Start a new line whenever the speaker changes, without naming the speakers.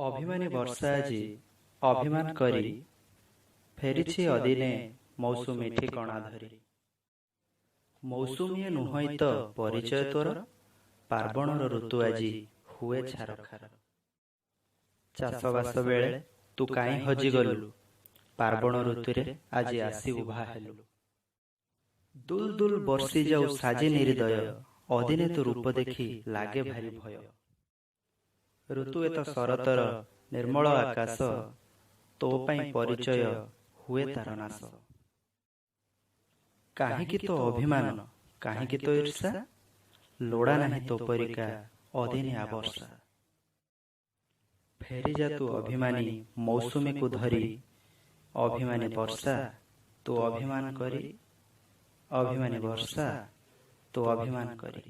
ଅଭିମାନୀ ବର୍ଷା ଆଜି ଅଭିମାନ କରି ଫେରିଛି ଅଦିନେ ମୌସୁମୀ ଠିକଣା ଧରି। ମୌସୁମୀଏ ନୁହଁଇ ତ ପରିଚୟ ତୋର, ପାର୍ବଣର ଋତୁ ଆଜି ହୁଏ ଛାରଖାର। ଚାଷବାସ ବେଳେ ତୁ କାହିଁ ହଜିଗଲୁ, ପାର୍ବଣ ଋତୁରେ ଆଜି ଆସି ଉଭା ହେଲୁ। ଦୁଲ ଦୁଲ ବର୍ଷି ଯାଉ ସାଜି ନିର୍ଦୟ, ଅଦିନେ ତୁ ରୂପ ଦେଖି ଲାଗେ ଭାରି ଭୟ। ଋତୁ ଏତ ଶରତର ନିର୍ମଳ ଆକାଶ, ତୋ ପାଇଁ ପରିଚୟ ହୁଏ ତାର ନାଶ। କାହିଁକି ତୋ ଅଭିମାନ, କାହିଁକି ତୋ ଈର୍ଷା, ଲୋଡ଼ା ନାହିଁ ତୋ ପରିକା ଅଦିନିଆ ବର୍ଷା। ଫେରିଯା ତୁ ଅଭିମାନୀ ମୌସୁମୀକୁ ଧରି, ଅଭିମାନୀ ବର୍ଷା ତୁ ଅଭିମାନ କରି, ଅଭିମାନୀ ବର୍ଷା ତୁ ଅଭିମାନ କରି।